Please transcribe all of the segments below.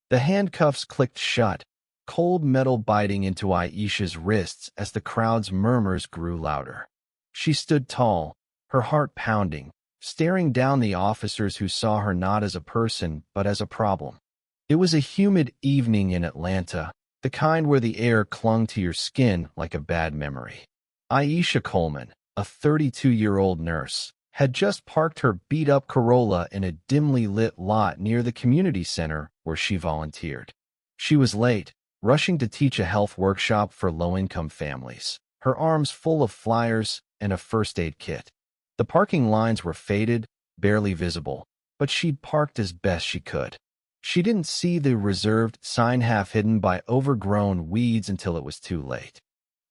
The handcuffs clicked shut, cold metal biting into Aisha's wrists as the crowd's murmurs grew louder. She stood tall, her heart pounding, staring down the officers who saw her not as a person but as a problem. It was a humid evening in Atlanta, the kind where the air clung to your skin like a bad memory. Aisha Coleman, a 32-year-old nurse, had just parked her beat-up Corolla in a dimly lit lot near the community center where she volunteered. She was late, rushing to teach a health workshop for low-income families, her arms full of flyers and a first aid kit. The parking lines were faded, barely visible, but she'd parked as best she could. She didn't see the reserved sign half hidden by overgrown weeds until it was too late.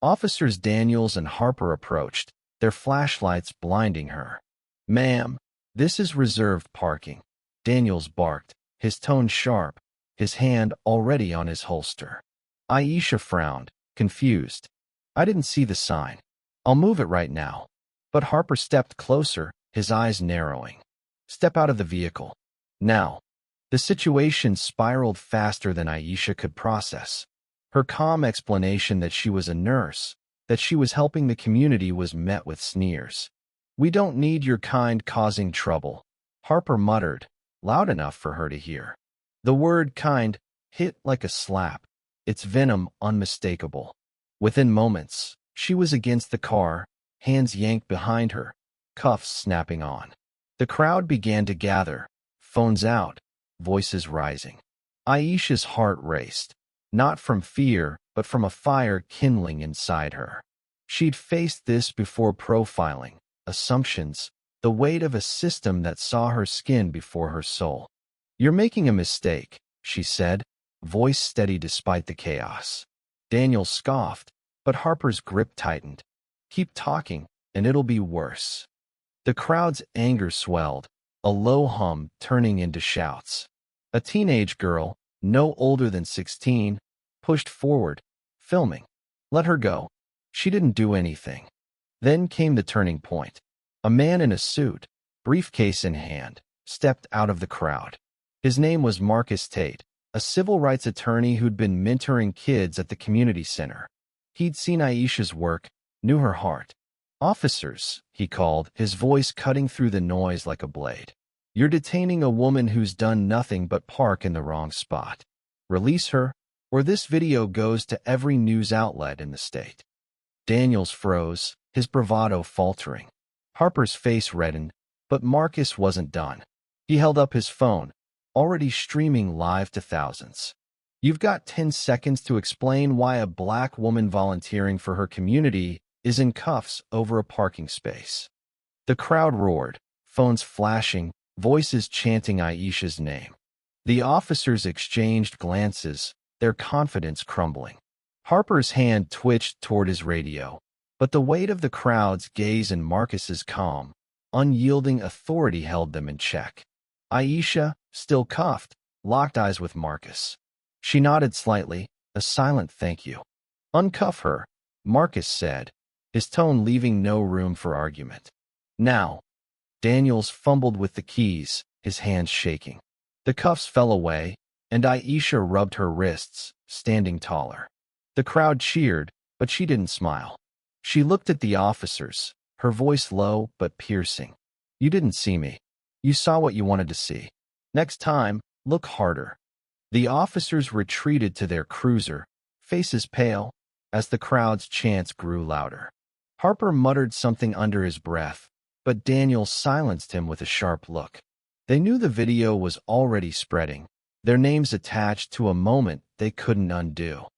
Officers Daniels and Harper approached, their flashlights blinding her. "Ma'am, this is reserved parking," Daniels barked, his tone sharp, his hand already on his holster. Aisha frowned, confused. "I didn't see the sign. I'll move it right now." But Harper stepped closer, his eyes narrowing. "Step out of the vehicle. Now." The situation spiraled faster than Aisha could process. Her calm explanation that she was a nurse, that she was helping the community, was met with sneers. "We don't need your kind causing trouble," Harper muttered, loud enough for her to hear. The word kind hit like a slap, its venom unmistakable. Within moments, she was against the car, hands yanked behind her, cuffs snapping on. The crowd began to gather, phones out, voices rising. Aisha's heart raced, not from fear, but from a fire kindling inside her. She'd faced this before: profiling, assumptions, the weight of a system that saw her skin before her soul. "You're making a mistake," she said, voice steady despite the chaos. Daniel scoffed, but Harper's grip tightened. "Keep talking, and it'll be worse." The crowd's anger swelled, a low hum turning into shouts. A teenage girl, no older than 16, pushed forward, filming. "Let her go. She didn't do anything." Then came the turning point. A man in a suit, briefcase in hand, stepped out of the crowd. His name was Marcus Tate, a civil rights attorney who'd been mentoring kids at the community center. He'd seen Aisha's work, knew her heart. "Officers," he called, his voice cutting through the noise like a blade. "You're detaining a woman who's done nothing but park in the wrong spot. Release her, or this video goes to every news outlet in the state." Daniels froze, his bravado faltering. Harper's face reddened, but Marcus wasn't done. He held up his phone, already streaming live to thousands. "You've got 10 seconds to explain why a black woman volunteering for her community is in cuffs over a parking space." The crowd roared, phones flashing, voices chanting Aisha's name. The officers exchanged glances, their confidence crumbling. Harper's hand twitched toward his radio, but the weight of the crowd's gaze and Marcus's calm, unyielding authority held them in check. Aisha, still cuffed, locked eyes with Marcus. She nodded slightly, a silent thank you. "Uncuff her," Marcus said, his tone leaving no room for argument. "Now." Daniels fumbled with the keys, his hands shaking. The cuffs fell away, and Aisha rubbed her wrists, standing taller. The crowd cheered, but she didn't smile. She looked at the officers, her voice low but piercing. "You didn't see me. You saw what you wanted to see. Next time, look harder." The officers retreated to their cruiser, faces pale, as the crowd's chants grew louder. Harper muttered something under his breath, but Daniel silenced him with a sharp look. They knew the video was already spreading, their names attached to a moment they couldn't undo.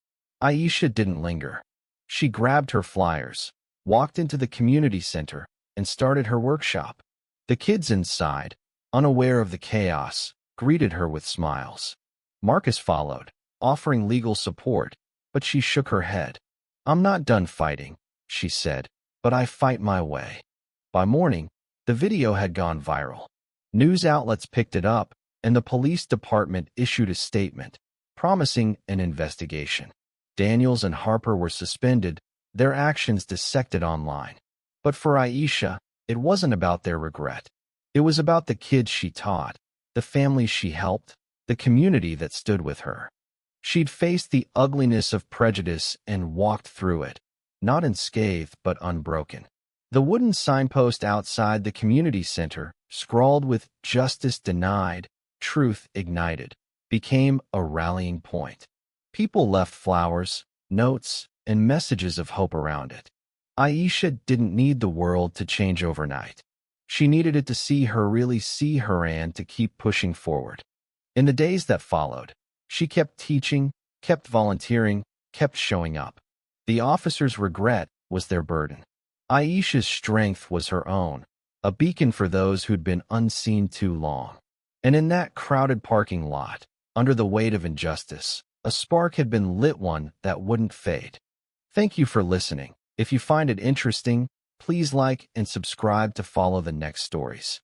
Aisha didn't linger. She grabbed her flyers, walked into the community center, and started her workshop. The kids inside, unaware of the chaos, greeted her with smiles. Marcus followed, offering legal support, but she shook her head. "I'm not done fighting," she said, "but I fight my way." By morning, the video had gone viral. News outlets picked it up, and the police department issued a statement, promising an investigation. Daniels and Harper were suspended, their actions dissected online. But for Aisha, it wasn't about their regret. It was about the kids she taught, the families she helped, the community that stood with her. She'd faced the ugliness of prejudice and walked through it, not unscathed but unbroken. The wooden signpost outside the community center, scrawled with "Justice Denied, Truth Ignited," became a rallying point. People left flowers, notes, and messages of hope around it. Aisha didn't need the world to change overnight. She needed it to see her and to keep pushing forward. In the days that followed, she kept teaching, kept volunteering, kept showing up. The officers' regret was their burden. Aisha's strength was her own, a beacon for those who'd been unseen too long. And in that crowded parking lot, under the weight of injustice, a spark had been lit, one that wouldn't fade. Thank you for listening. If you find it interesting, please like and subscribe to follow the next stories.